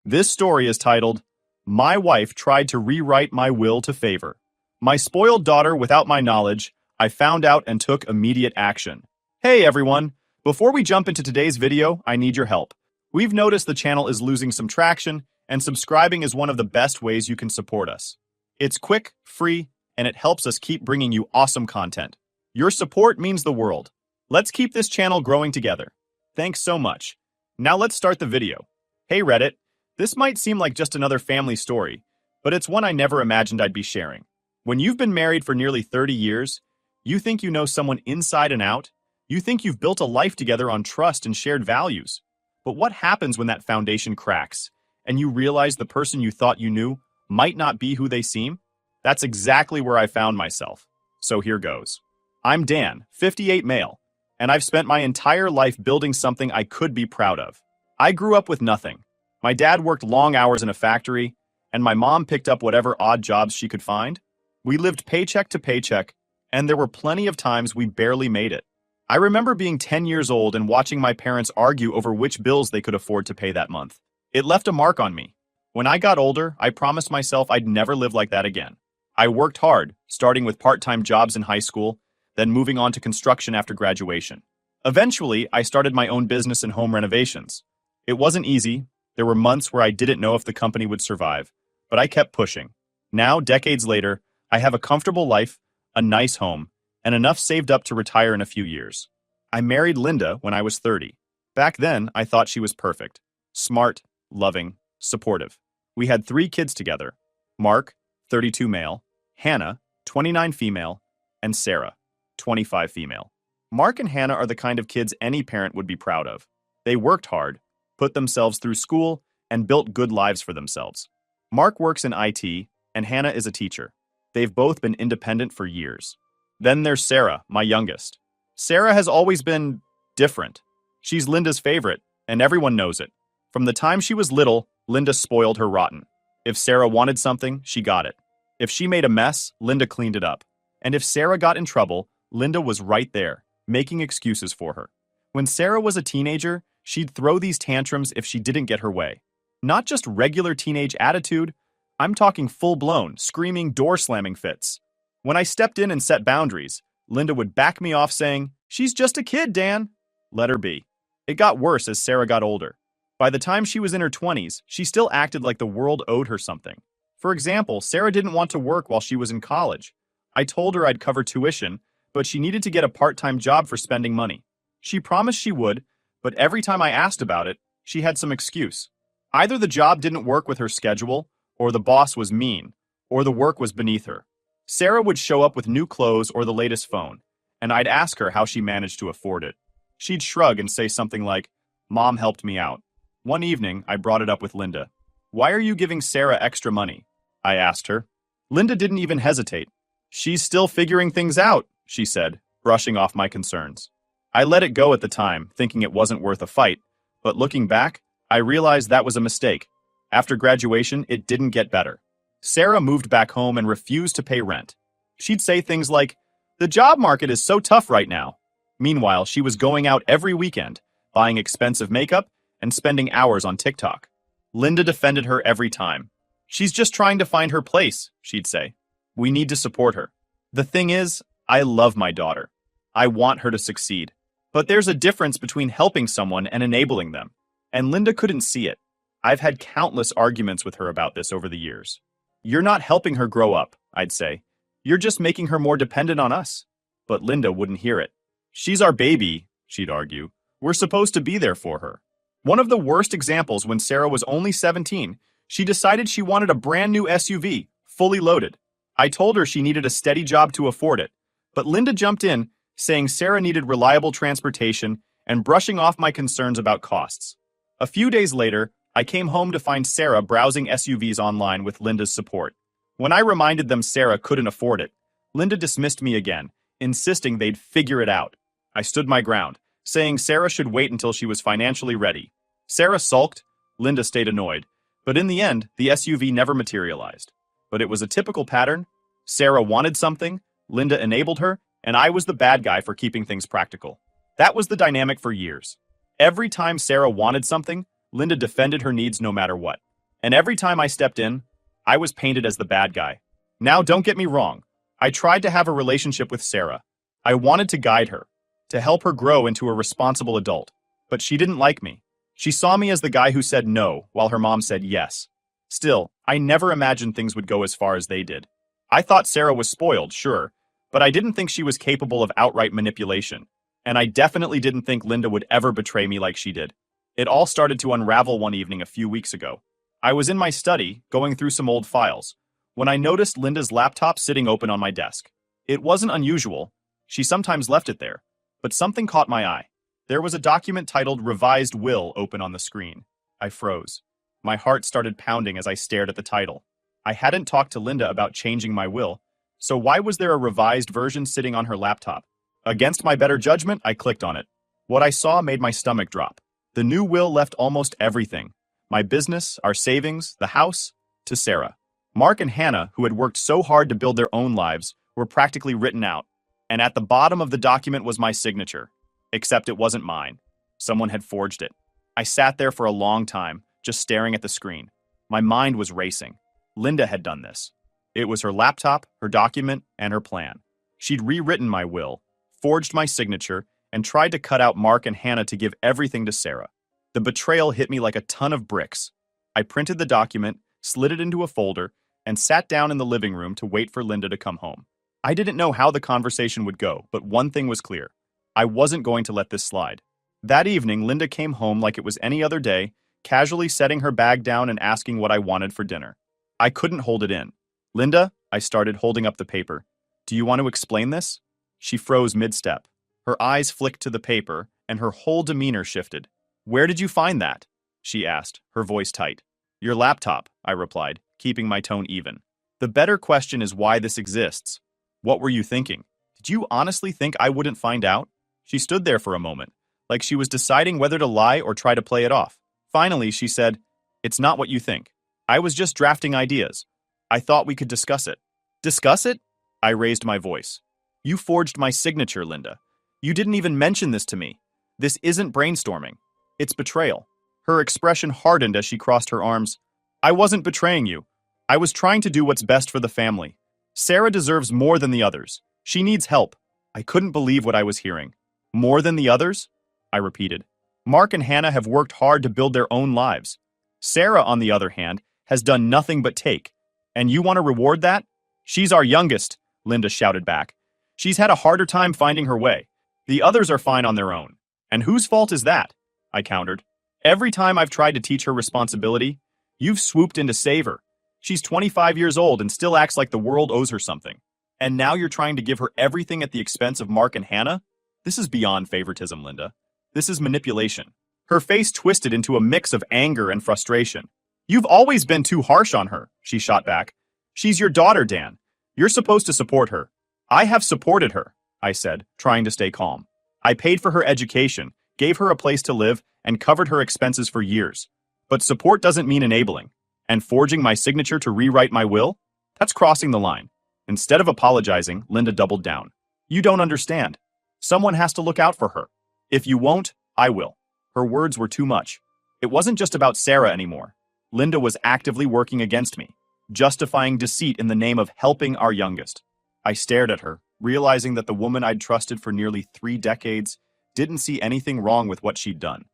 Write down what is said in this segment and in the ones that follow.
This story is titled, My Wife Tried to Rewrite My Will to Favor. My spoiled daughter without my knowledge, I found out and took immediate action. Hey everyone, before we jump into today's video, I need your help. We've noticed the channel is losing some traction, and subscribing is one of the best ways you can support us. It's quick, free, and it helps us keep bringing you awesome content. Your support means the world. Let's keep this channel growing together. Thanks so much. Now let's start the video. Hey Reddit, this might seem like just another family story, but it's one I never imagined I'd be sharing. When you've been married for nearly 30 years, you think you know someone inside and out. You think you've built a life together on trust and shared values. But what happens when that foundation cracks, and you realize the person you thought you knew might not be who they seem? That's exactly where I found myself. So here goes. I'm Dan, 58 male, and I've spent my entire life building something I could be proud of. I grew up with nothing. My dad worked long hours in a factory, and my mom picked up whatever odd jobs she could find. We lived paycheck to paycheck, and there were plenty of times we barely made it. I remember being 10 years old and watching my parents argue over which bills they could afford to pay that month. It left a mark on me. When I got older, I promised myself I'd never live like that again. I worked hard, starting with part-time jobs in high school, then moving on to construction after graduation. Eventually, I started my own business in home renovations. It wasn't easy. There were months where I didn't know if the company would survive, but I kept pushing. Now, decades later, I have a comfortable life, a nice home, and enough saved up to retire in a few years. I married Linda when I was 30. Back then, I thought she was perfect. Smart, loving, supportive. We had 3 kids together. Mark, 32 male, Hannah, 29 female, and Sarah, 25 female. Mark and Hannah are the kind of kids any parent would be proud of. They worked hard, put themselves through school, and built good lives for themselves. Mark works in IT, and Hannah is a teacher. They've both been independent for years. Then there's Sarah, my youngest. Sarah has always been different. She's Linda's favorite, and everyone knows it. From the time she was little, Linda spoiled her rotten. If Sarah wanted something, she got it. If she made a mess, Linda cleaned it up. And if Sarah got in trouble, Linda was right there, making excuses for her. When Sarah was a teenager, she'd throw these tantrums if she didn't get her way. Not just regular teenage attitude, I'm talking full-blown, screaming, door-slamming fits. When I stepped in and set boundaries, Linda would back me off saying, "She's just a kid, Dan." Let her be. It got worse as Sarah got older. By the time she was in her 20s, she still acted like the world owed her something. For example, Sarah didn't want to work while she was in college. I told her I'd cover tuition, but she needed to get a part-time job for spending money. She promised she would, but every time I asked about it, she had some excuse. Either the job didn't work with her schedule, or the boss was mean, or the work was beneath her. Sarah would show up with new clothes or the latest phone, and I'd ask her how she managed to afford it. She'd shrug and say something like, "Mom helped me out." One evening, I brought it up with Linda. "Why are you giving Sarah extra money?" I asked her. Linda didn't even hesitate. "She's still figuring things out," she said, brushing off my concerns. I let it go at the time, thinking it wasn't worth a fight, but looking back, I realized that was a mistake. After graduation, it didn't get better. Sarah moved back home and refused to pay rent. She'd say things like, "The job market is so tough right now." Meanwhile, she was going out every weekend, buying expensive makeup and spending hours on TikTok. Linda defended her every time. "She's just trying to find her place," she'd say. "We need to support her." The thing is, I love my daughter. I want her to succeed. But there's a difference between helping someone and enabling them. And Linda couldn't see it. I've had countless arguments with her about this over the years. "You're not helping her grow up," I'd say. "You're just making her more dependent on us." But Linda wouldn't hear it. "She's our baby," she'd argue. "We're supposed to be there for her." One of the worst examples, when Sarah was only 17, she decided she wanted a brand new SUV, fully loaded. I told her she needed a steady job to afford it, but Linda jumped in, saying Sarah needed reliable transportation and brushing off my concerns about costs. A few days later, I came home to find Sarah browsing SUVs online with Linda's support. When I reminded them Sarah couldn't afford it, Linda dismissed me again, insisting they'd figure it out. I stood my ground, saying Sarah should wait until she was financially ready. Sarah sulked, Linda stayed annoyed, but in the end, the SUV never materialized. But it was a typical pattern. Sarah wanted something, Linda enabled her, and I was the bad guy for keeping things practical. That was the dynamic for years. Every time Sarah wanted something, Linda defended her needs no matter what. And every time I stepped in, I was painted as the bad guy. Now, don't get me wrong. I tried to have a relationship with Sarah. I wanted to guide her, to help her grow into a responsible adult. But she didn't like me. She saw me as the guy who said no, while her mom said yes. Still, I never imagined things would go as far as they did. I thought Sarah was spoiled, sure, but I didn't think she was capable of outright manipulation. And I definitely didn't think Linda would ever betray me like she did. It all started to unravel one evening a few weeks ago. I was in my study, going through some old files, when I noticed Linda's laptop sitting open on my desk. It wasn't unusual. She sometimes left it there. But something caught my eye. There was a document titled Revised Will open on the screen. I froze. My heart started pounding as I stared at the title. I hadn't talked to Linda about changing my will, so why was there a revised version sitting on her laptop? Against my better judgment, I clicked on it. What I saw made my stomach drop. The new will left almost everything. My business, our savings, the house, to Sarah. Mark and Hannah, who had worked so hard to build their own lives, were practically written out. And at the bottom of the document was my signature. Except it wasn't mine. Someone had forged it. I sat there for a long time, just staring at the screen. My mind was racing. Linda had done this. It was her laptop, her document, and her plan. She'd rewritten my will, forged my signature, and tried to cut out Mark and Hannah to give everything to Sarah. The betrayal hit me like a ton of bricks. I printed the document, slid it into a folder, and sat down in the living room to wait for Linda to come home. I didn't know how the conversation would go, but one thing was clear. I wasn't going to let this slide. That evening, Linda came home like it was any other day, casually setting her bag down and asking what I wanted for dinner. I couldn't hold it in. Linda, I started, holding up the paper. Do you want to explain this? She froze mid-step. Her eyes flicked to the paper, and her whole demeanor shifted. Where did you find that? She asked, her voice tight. Your laptop, I replied, keeping my tone even. The better question is why this exists. What were you thinking? Did you honestly think I wouldn't find out? She stood there for a moment, like she was deciding whether to lie or try to play it off. Finally, she said, It's not what you think. I was just drafting ideas. I thought we could discuss it. Discuss it? I raised my voice. You forged my signature, Linda. You didn't even mention this to me. This isn't brainstorming. It's betrayal. Her expression hardened as she crossed her arms. I wasn't betraying you. I was trying to do what's best for the family. Sarah deserves more than the others. She needs help. I couldn't believe what I was hearing. More than the others? I repeated. Mark and Hannah have worked hard to build their own lives. Sarah, on the other hand, has done nothing but take. And you want to reward that? She's our youngest, Linda shouted back. She's had a harder time finding her way. The others are fine on their own. And whose fault is that? I countered. Every time I've tried to teach her responsibility, you've swooped in to save her. She's 25 years old and still acts like the world owes her something. And now you're trying to give her everything at the expense of Mark and Hannah? This is beyond favoritism, Linda. This is manipulation. Her face twisted into a mix of anger and frustration. You've always been too harsh on her, she shot back. She's your daughter, Dan. You're supposed to support her. I have supported her, I said, trying to stay calm. I paid for her education, gave her a place to live, and covered her expenses for years. But support doesn't mean enabling. And forging my signature to rewrite my will? That's crossing the line. Instead of apologizing, Linda doubled down. You don't understand. Someone has to look out for her. If you won't, I will. Her words were too much. It wasn't just about Sarah anymore. Linda was actively working against me, justifying deceit in the name of helping our youngest. I stared at her, realizing that the woman I'd trusted for nearly 3 decades didn't see anything wrong with what she'd done.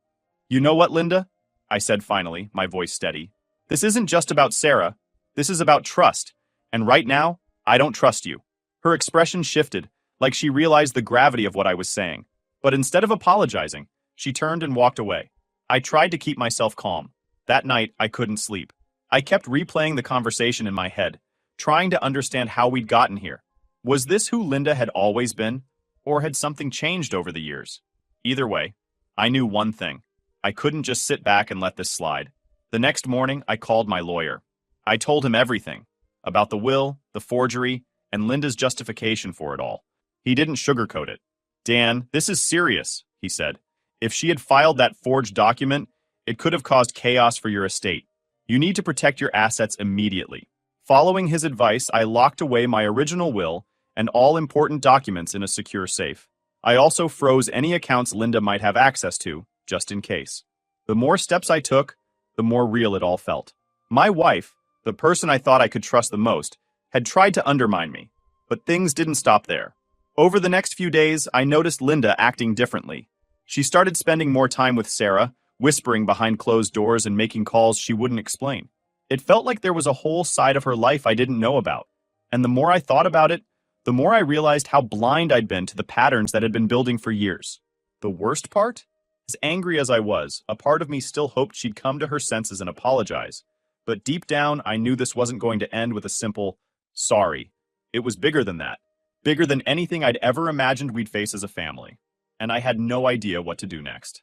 You know what, Linda? I said finally, my voice steady. This isn't just about Sarah. This is about trust. And right now, I don't trust you. Her expression shifted, like she realized the gravity of what I was saying. But instead of apologizing, she turned and walked away. I tried to keep myself calm. That night, I couldn't sleep. I kept replaying the conversation in my head, trying to understand how we'd gotten here. Was this who Linda had always been? Or had something changed over the years? Either way, I knew one thing. I couldn't just sit back and let this slide. The next morning, I called my lawyer. I told him everything about the will, the forgery, and Linda's justification for it all. He didn't sugarcoat it. Dan, this is serious, he said. If she had filed that forged document, it could have caused chaos for your estate. You need to protect your assets immediately. Following his advice, I locked away my original will and all important documents in a secure safe. I also froze any accounts Linda might have access to, just in case. The more steps I took, the more real it all felt. My wife, the person I thought I could trust the most, had tried to undermine me. But things didn't stop there. Over the next few days, I noticed Linda acting differently. She started spending more time with Sarah, whispering behind closed doors and making calls she wouldn't explain. It felt like there was a whole side of her life I didn't know about. And the more I thought about it, the more I realized how blind I'd been to the patterns that had been building for years. The worst part? As angry as I was, a part of me still hoped she'd come to her senses and apologize. But deep down, I knew this wasn't going to end with a simple, sorry. It was bigger than that. Bigger than anything I'd ever imagined we'd face as a family. And I had no idea what to do next.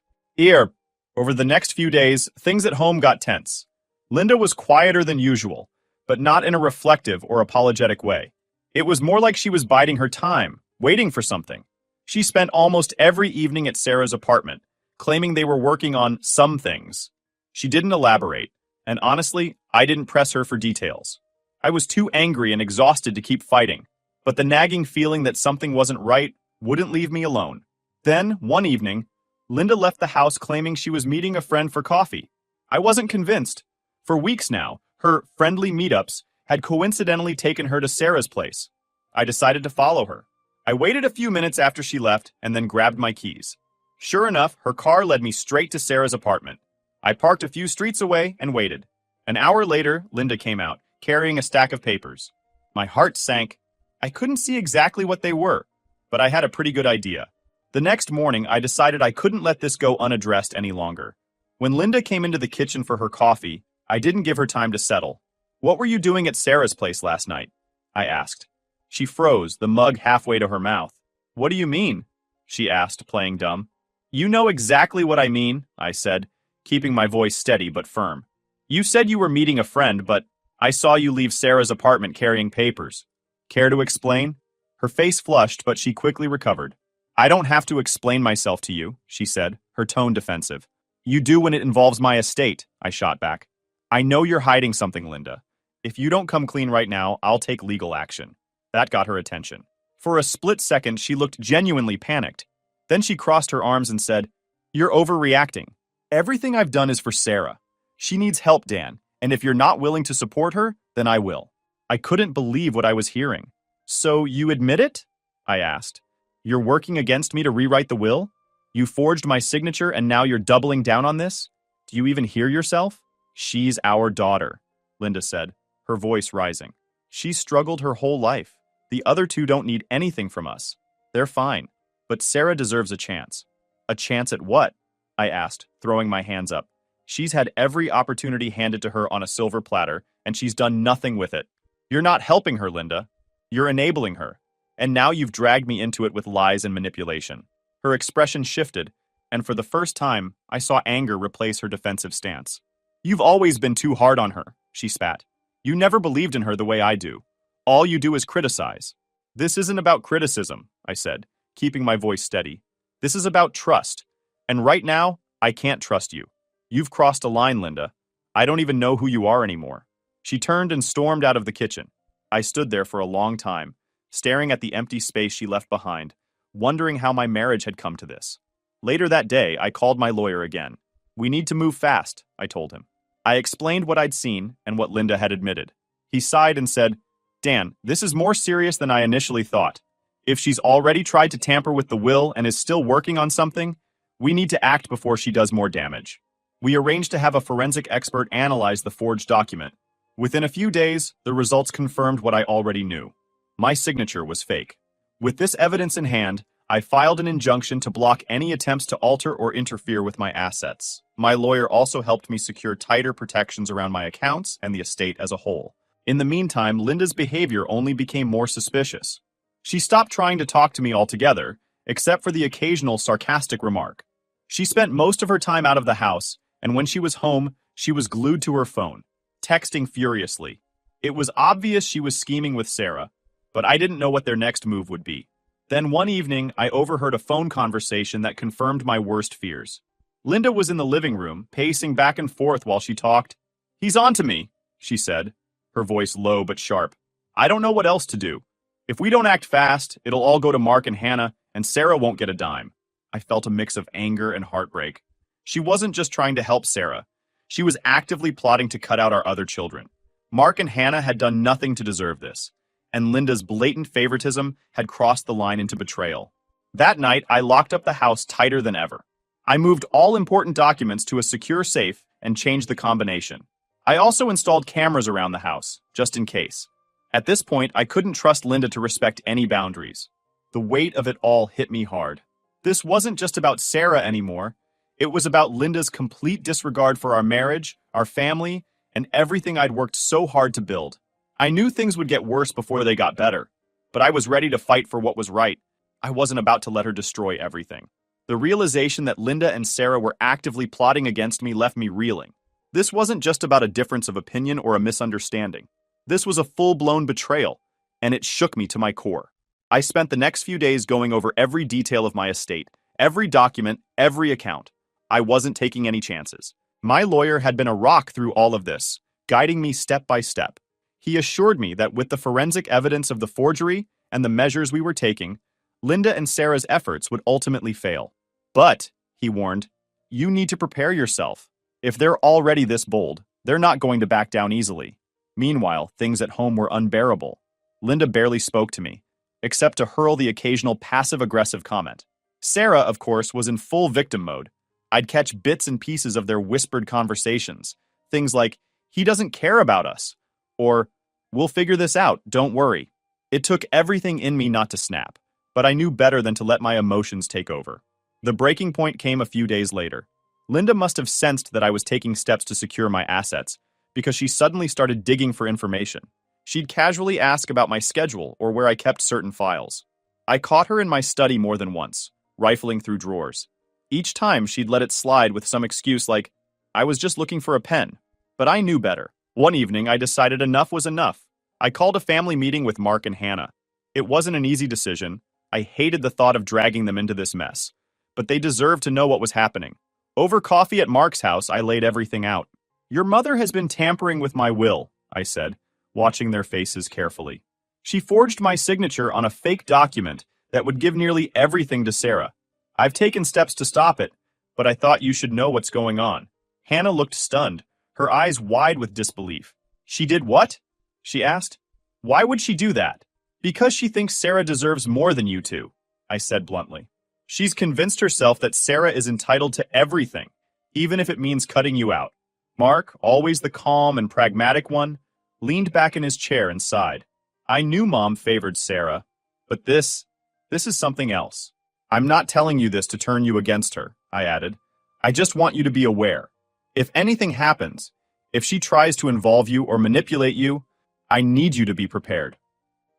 Over the next few days, things at home got tense. Linda was quieter than usual, but not in a reflective or apologetic way. It was more like she was biding her time, waiting for something. She spent almost every evening at Sarah's apartment, claiming they were working on some things. She didn't elaborate, and honestly, I didn't press her for details. I was too angry and exhausted to keep fighting, but the nagging feeling that something wasn't right wouldn't leave me alone. Then, one evening, Linda left the house claiming she was meeting a friend for coffee. I wasn't convinced. For weeks now, her friendly meetups had coincidentally taken her to Sarah's place. I decided to follow her. I waited a few minutes after she left and then grabbed my keys. Sure enough, her car led me straight to Sarah's apartment. I parked a few streets away and waited. An hour later, Linda came out, carrying a stack of papers. My heart sank. I couldn't see exactly what they were, but I had a pretty good idea. The next morning, I decided I couldn't let this go unaddressed any longer. When Linda came into the kitchen for her coffee, I didn't give her time to settle. "What were you doing at Sarah's place last night?" I asked. She froze, the mug halfway to her mouth. "What do you mean?" she asked, playing dumb. "You know exactly what I mean," I said, keeping my voice steady but firm. "You said you were meeting a friend, but I saw you leave Sarah's apartment carrying papers. Care to explain?" Her face flushed, but she quickly recovered. "I don't have to explain myself to you," she said, her tone defensive. "You do when it involves my estate," I shot back. "I know you're hiding something, Linda. If you don't come clean right now, I'll take legal action." That got her attention. For a split second, she looked genuinely panicked. Then she crossed her arms and said, "You're overreacting. Everything I've done is for Sarah. She needs help, Dan, and if you're not willing to support her, then I will." I couldn't believe what I was hearing. "So you admit it?" I asked. "You're working against me to rewrite the will? You forged my signature and now you're doubling down on this? Do you even hear yourself?" "She's our daughter," Linda said, her voice rising. "She's struggled her whole life. The other two don't need anything from us. They're fine. But Sarah deserves a chance." "A chance at what?" I asked, throwing my hands up. "She's had every opportunity handed to her on a silver platter, and she's done nothing with it. You're not helping her, Linda. You're enabling her. And now you've dragged me into it with lies and manipulation." Her expression shifted, and for the first time, I saw anger replace her defensive stance. "You've always been too hard on her," she spat. "You never believed in her the way I do. All you do is criticize." "This isn't about criticism," I said, keeping my voice steady. "This is about trust. And right now, I can't trust you. You've crossed a line, Linda. I don't even know who you are anymore." She turned and stormed out of the kitchen. I stood there for a long time, staring at the empty space she left behind, wondering how my marriage had come to this. Later that day, I called my lawyer again. "We need to move fast," I told him. I explained what I'd seen and what Linda had admitted. He sighed and said, "Dan, this is more serious than I initially thought. If she's already tried to tamper with the will and is still working on something, we need to act before she does more damage." We arranged to have a forensic expert analyze the forged document. Within a few days, the results confirmed what I already knew. My signature was fake. With this evidence in hand, I filed an injunction to block any attempts to alter or interfere with my assets. My lawyer also helped me secure tighter protections around my accounts and the estate as a whole. In the meantime, Linda's behavior only became more suspicious. She stopped trying to talk to me altogether, except for the occasional sarcastic remark. She spent most of her time out of the house, and when she was home, she was glued to her phone, texting furiously. It was obvious she was scheming with Sarah, but I didn't know what their next move would be. Then one evening, I overheard a phone conversation that confirmed my worst fears. Linda was in the living room, pacing back and forth while she talked. "He's on to me," she said, her voice low but sharp. "I don't know what else to do. If we don't act fast, it'll all go to Mark and Hannah, and Sarah won't get a dime." I felt a mix of anger and heartbreak. She wasn't just trying to help Sarah. She was actively plotting to cut out our other children. Mark and Hannah had done nothing to deserve this, and Linda's blatant favoritism had crossed the line into betrayal. That night, I locked up the house tighter than ever. I moved all important documents to a secure safe and changed the combination. I also installed cameras around the house, just in case. At this point, I couldn't trust Linda to respect any boundaries. The weight of it all hit me hard. This wasn't just about Sarah anymore. It was about Linda's complete disregard for our marriage, our family, and everything I'd worked so hard to build. I knew things would get worse before they got better, but I was ready to fight for what was right. I wasn't about to let her destroy everything. The realization that Linda and Sarah were actively plotting against me left me reeling. This wasn't just about a difference of opinion or a misunderstanding. This was a full-blown betrayal, and it shook me to my core. I spent the next few days going over every detail of my estate, every document, every account. I wasn't taking any chances. My lawyer had been a rock through all of this, guiding me step by step. He assured me that with the forensic evidence of the forgery and the measures we were taking, Linda and Sarah's efforts would ultimately fail. But, he warned, you need to prepare yourself. If they're already this bold, they're not going to back down easily. Meanwhile, things at home were unbearable. Linda barely spoke to me, except to hurl the occasional passive-aggressive comment. Sarah, of course, was in full victim mode. I'd catch bits and pieces of their whispered conversations. Things like, he doesn't care about us, or, we'll figure this out, don't worry. It took everything in me not to snap, but I knew better than to let my emotions take over. The breaking point came a few days later. Linda must have sensed that I was taking steps to secure my assets, because she suddenly started digging for information. She'd casually ask about my schedule or where I kept certain files. I caught her in my study more than once, rifling through drawers. Each time she'd let it slide with some excuse like, I was just looking for a pen. But I knew better. One evening, I decided enough was enough. I called a family meeting with Mark and Hannah. It wasn't an easy decision. I hated the thought of dragging them into this mess. But they deserved to know what was happening. Over coffee at Mark's house, I laid everything out. Your mother has been tampering with my will, I said, watching their faces carefully. She forged my signature on a fake document that would give nearly everything to Sarah. I've taken steps to stop it, but I thought you should know what's going on. Hannah looked stunned, her eyes wide with disbelief. She did what? She asked. Why would she do that? Because she thinks Sarah deserves more than you two, I said bluntly. She's convinced herself that Sarah is entitled to everything, even if it means cutting you out. Mark, always the calm and pragmatic one, leaned back in his chair and sighed. I knew Mom favored Sarah, but this is something else. I'm not telling you this to turn you against her, I added. I just want you to be aware. If anything happens, if she tries to involve you or manipulate you, I need you to be prepared.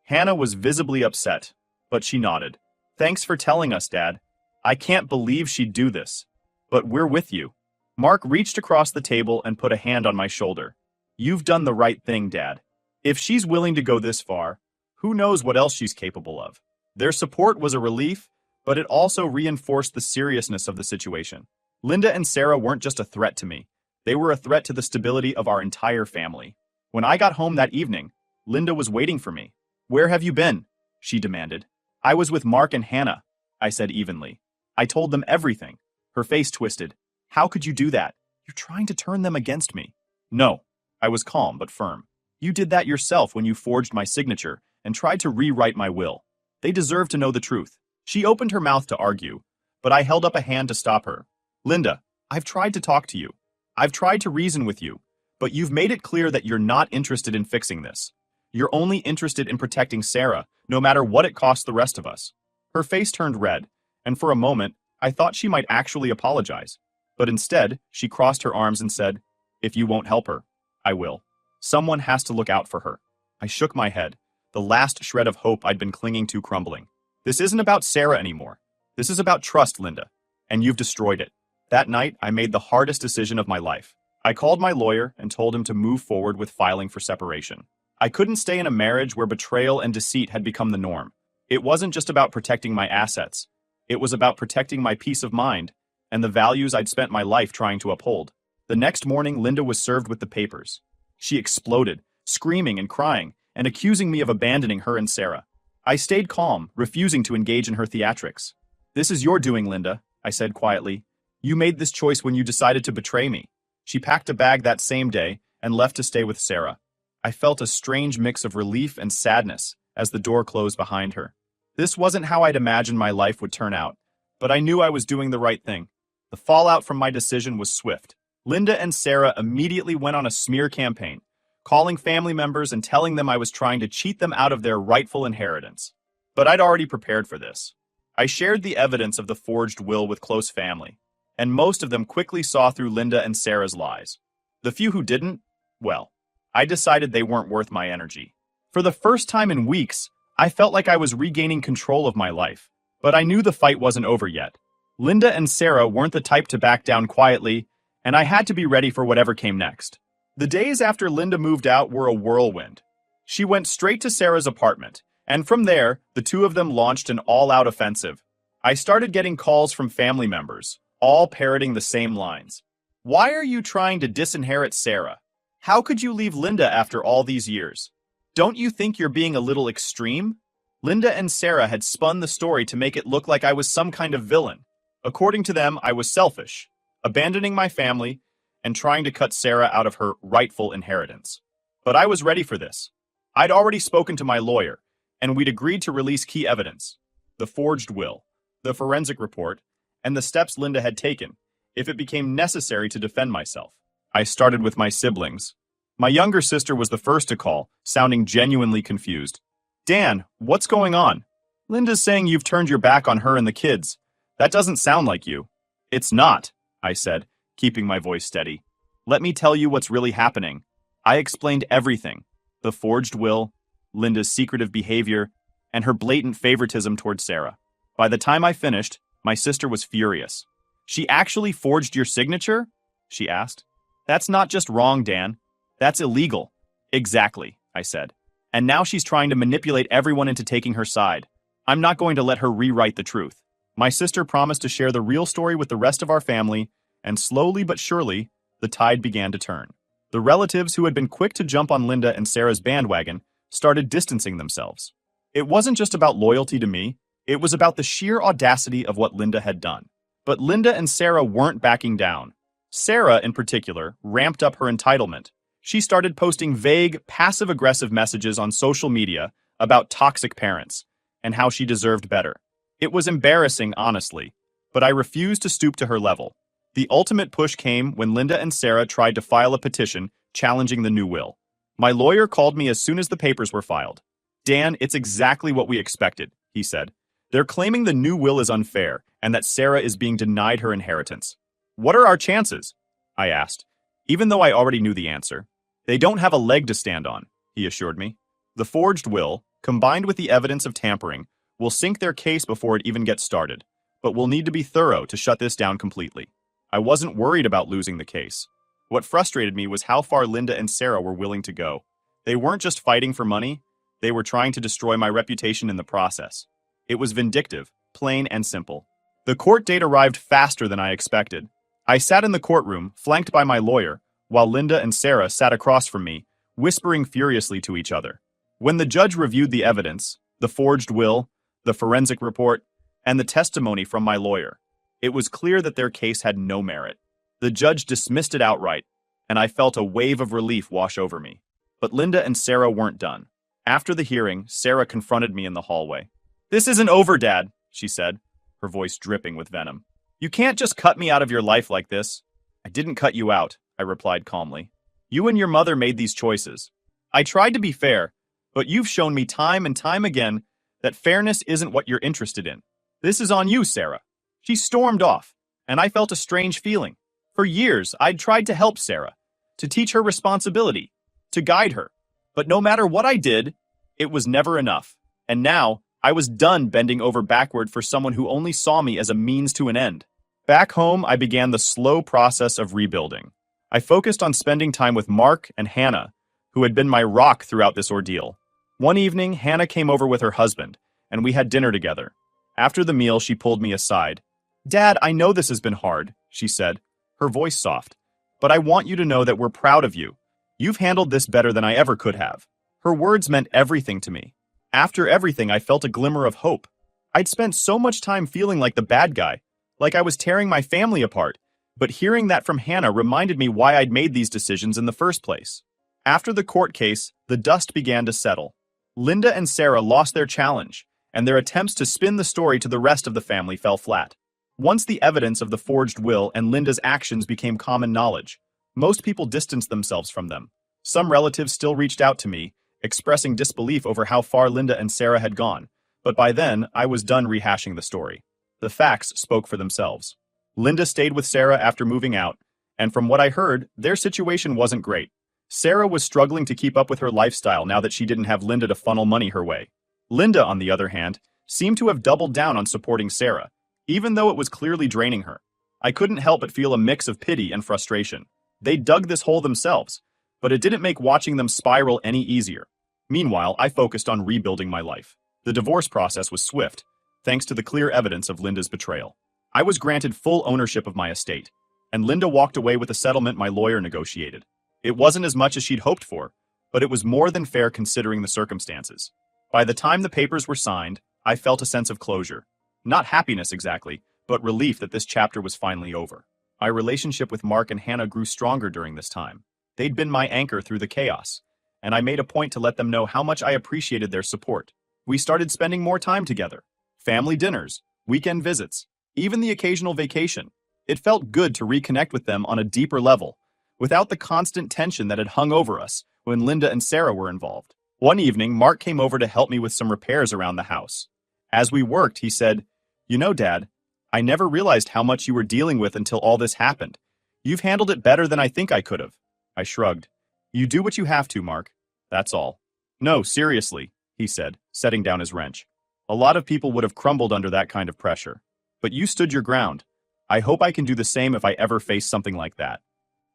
Hannah was visibly upset, but she nodded. Thanks for telling us, Dad. I can't believe she'd do this. But we're with you. Mark reached across the table and put a hand on my shoulder. You've done the right thing, Dad. If she's willing to go this far, who knows what else she's capable of. Their support was a relief, but it also reinforced the seriousness of the situation. Linda and Sarah weren't just a threat to me. They were a threat to the stability of our entire family. When I got home that evening, Linda was waiting for me. Where have you been? She demanded. I was with Mark and Hannah, I said evenly. I told them everything. Her face twisted. How could you do that? You're trying to turn them against me. No. I was calm but firm. You did that yourself when you forged my signature and tried to rewrite my will. They deserve to know the truth. She opened her mouth to argue, but I held up a hand to stop her. Linda, I've tried to talk to you. I've tried to reason with you, but you've made it clear that you're not interested in fixing this. You're only interested in protecting Sarah, no matter what it costs the rest of us. Her face turned red, and for a moment, I thought she might actually apologize. But instead, she crossed her arms and said, If you won't help her, I will. Someone has to look out for her. I shook my head, the last shred of hope I'd been clinging to crumbling. This isn't about Sarah anymore. This is about trust, Linda, and you've destroyed it. That night, I made the hardest decision of my life. I called my lawyer and told him to move forward with filing for separation. I couldn't stay in a marriage where betrayal and deceit had become the norm. It wasn't just about protecting my assets. It was about protecting my peace of mind and the values I'd spent my life trying to uphold. The next morning, Linda was served with the papers. She exploded, screaming and crying, and accusing me of abandoning her and Sarah. I stayed calm, refusing to engage in her theatrics. This is your doing, Linda, I said quietly. You made this choice when you decided to betray me. She packed a bag that same day and left to stay with Sarah. I felt a strange mix of relief and sadness as the door closed behind her. This wasn't how I'd imagined my life would turn out, but I knew I was doing the right thing. The fallout from my decision was swift. Linda and Sarah immediately went on a smear campaign, calling family members and telling them I was trying to cheat them out of their rightful inheritance. But I'd already prepared for this. I shared the evidence of the forged will with close family, and most of them quickly saw through Linda and Sarah's lies. The few who didn't, well, I decided they weren't worth my energy. For the first time in weeks, I felt like I was regaining control of my life, but I knew the fight wasn't over yet. Linda and Sarah weren't the type to back down quietly, and I had to be ready for whatever came next. The days after Linda moved out were a whirlwind. She went straight to Sarah's apartment, and from there, the two of them launched an all-out offensive. I started getting calls from family members, all parroting the same lines. Why are you trying to disinherit Sarah? How could you leave Linda after all these years? Don't you think you're being a little extreme? Linda and Sarah had spun the story to make it look like I was some kind of villain. According to them, I was selfish, abandoning my family, and trying to cut Sarah out of her rightful inheritance. But I was ready for this. I'd already spoken to my lawyer, and we'd agreed to release key evidence: the forged will, the forensic report, and the steps Linda had taken, if it became necessary to defend myself. I started with my siblings. My younger sister was the first to call, sounding genuinely confused. Dan, what's going on? Linda's saying you've turned your back on her and the kids. That doesn't sound like you. It's not, I said, keeping my voice steady. Let me tell you what's really happening. I explained everything: the forged will, Linda's secretive behavior, and her blatant favoritism towards Sarah. By the time I finished, my sister was furious. She actually forged your signature? She asked. That's not just wrong, Dan. That's illegal. Exactly, I said. And now she's trying to manipulate everyone into taking her side. I'm not going to let her rewrite the truth. My sister promised to share the real story with the rest of our family, and slowly but surely, the tide began to turn. The relatives who had been quick to jump on Linda and Sarah's bandwagon started distancing themselves. It wasn't just about loyalty to me, it was about the sheer audacity of what Linda had done. But Linda and Sarah weren't backing down. Sarah, in particular, ramped up her entitlement. She started posting vague, passive-aggressive messages on social media about toxic parents and how she deserved better. It was embarrassing, honestly, but I refused to stoop to her level. The ultimate push came when Linda and Sarah tried to file a petition challenging the new will. My lawyer called me as soon as the papers were filed. Dan, it's exactly what we expected, he said. They're claiming the new will is unfair and that Sarah is being denied her inheritance. What are our chances? I asked, even though I already knew the answer. They don't have a leg to stand on, he assured me. The forged will, combined with the evidence of tampering, will sink their case before it even gets started, but we'll need to be thorough to shut this down completely. I wasn't worried about losing the case. What frustrated me was how far Linda and Sarah were willing to go. They weren't just fighting for money, they were trying to destroy my reputation in the process. It was vindictive, plain and simple. The court date arrived faster than I expected. I sat in the courtroom, flanked by my lawyer, while Linda and Sarah sat across from me, whispering furiously to each other. When the judge reviewed the evidence, the forged will, the forensic report, and the testimony from my lawyer, it was clear that their case had no merit. The judge dismissed it outright, and I felt a wave of relief wash over me. But Linda and Sarah weren't done. After the hearing, Sarah confronted me in the hallway. "This isn't over, Dad," she said, her voice dripping with venom. "You can't just cut me out of your life like this." "I didn't cut you out," I replied calmly. "You and your mother made these choices. I tried to be fair, but you've shown me time and time again that fairness isn't what you're interested in. This is on you, Sarah." She stormed off, and I felt a strange feeling. For years, I'd tried to help Sarah, to teach her responsibility, to guide her. But no matter what I did, it was never enough. And now, I was done bending over backward for someone who only saw me as a means to an end. Back home, I began the slow process of rebuilding. I focused on spending time with Mark and Hannah, who had been my rock throughout this ordeal. One evening, Hannah came over with her husband, and we had dinner together. After the meal, she pulled me aside. "Dad, I know this has been hard," she said, her voice soft, "but I want you to know that we're proud of you. You've handled this better than I ever could have." Her words meant everything to me. After everything, I felt a glimmer of hope. I'd spent so much time feeling like the bad guy, like I was tearing my family apart, But hearing that from Hannah reminded me why I'd made these decisions in the first place. After the court case, the dust began to settle. Linda and Sarah lost their challenge, and their attempts to spin the story to the rest of the family fell flat. Once the evidence of the forged will and Linda's actions became common knowledge, most people distanced themselves from them. Some relatives still reached out to me, expressing disbelief over how far Linda and Sarah had gone, but by then I was done rehashing the story. The facts spoke for themselves. Linda stayed with Sarah after moving out, and from what I heard, their situation wasn't great. Sarah was struggling to keep up with her lifestyle now that she didn't have Linda to funnel money her way. Linda, on the other hand, seemed to have doubled down on supporting Sarah, even though it was clearly draining her. I couldn't help but feel a mix of pity and frustration. They dug this hole themselves, but it didn't make watching them spiral any easier. Meanwhile, I focused on rebuilding my life. The divorce process was swift, thanks to the clear evidence of Linda's betrayal. I was granted full ownership of my estate, and Linda walked away with a settlement my lawyer negotiated. It wasn't as much as she'd hoped for, but it was more than fair considering the circumstances. By the time the papers were signed, I felt a sense of closure. Not happiness exactly, but relief that this chapter was finally over. My relationship with Mark and Hannah grew stronger during this time. They'd been my anchor through the chaos, and I made a point to let them know how much I appreciated their support. We started spending more time together. Family dinners, weekend visits, even the occasional vacation. It felt good to reconnect with them on a deeper level, without the constant tension that had hung over us when Linda and Sarah were involved. One evening, Mark came over to help me with some repairs around the house. As we worked, he said, "You know, Dad, I never realized how much you were dealing with until all this happened. You've handled it better than I think I could have." I shrugged. "You do what you have to, Mark. That's all." "No, seriously," he said, setting down his wrench. "A lot of people would have crumbled under that kind of pressure. But you stood your ground. I hope I can do the same if I ever face something like that."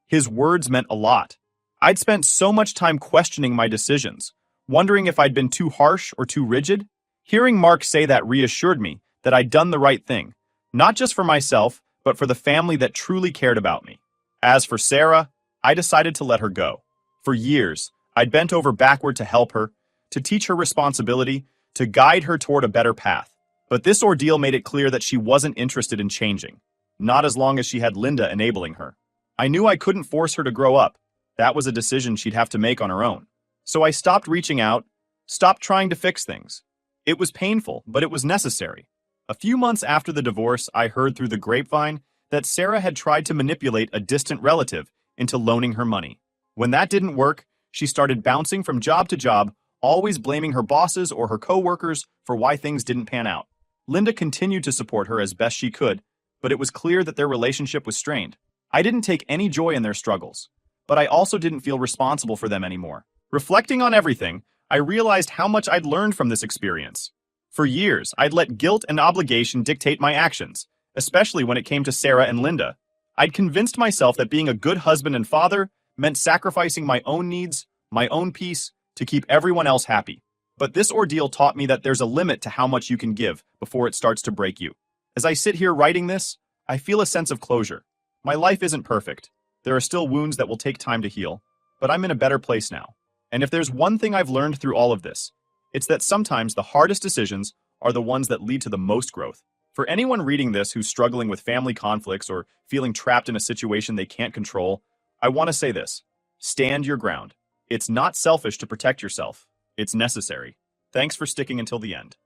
His words meant a lot. I'd spent so much time questioning my decisions, wondering if I'd been too harsh or too rigid. Hearing Mark say that reassured me that I'd done the right thing, not just for myself, but for the family that truly cared about me. As for Sarah, I decided to let her go. For years, I'd bent over backward to help her, to teach her responsibility, to guide her toward a better path. But this ordeal made it clear that she wasn't interested in changing, not as long as she had Linda enabling her. I knew I couldn't force her to grow up. That was a decision she'd have to make on her own. So I stopped reaching out, stopped trying to fix things. It was painful, but it was necessary. A few months after the divorce, I heard through the grapevine that Sarah had tried to manipulate a distant relative into loaning her money. When that didn't work, she started bouncing from job to job, always blaming her bosses or her co-workers for why things didn't pan out. Linda continued to support her as best she could, but it was clear that their relationship was strained. I didn't take any joy in their struggles, but I also didn't feel responsible for them anymore. Reflecting on everything, I realized how much I'd learned from this experience. For years, I'd let guilt and obligation dictate my actions, especially when it came to Sarah and Linda. I'd convinced myself that being a good husband and father meant sacrificing my own needs, my own peace, to keep everyone else happy. But this ordeal taught me that there's a limit to how much you can give before it starts to break you. As I sit here writing this, I feel a sense of closure. My life isn't perfect. There are still wounds that will take time to heal, but I'm in a better place now. And if there's one thing I've learned through all of this, it's that sometimes the hardest decisions are the ones that lead to the most growth. For anyone reading this who's struggling with family conflicts or feeling trapped in a situation they can't control, I want to say this: stand your ground. It's not selfish to protect yourself. It's necessary. Thanks for sticking until the end.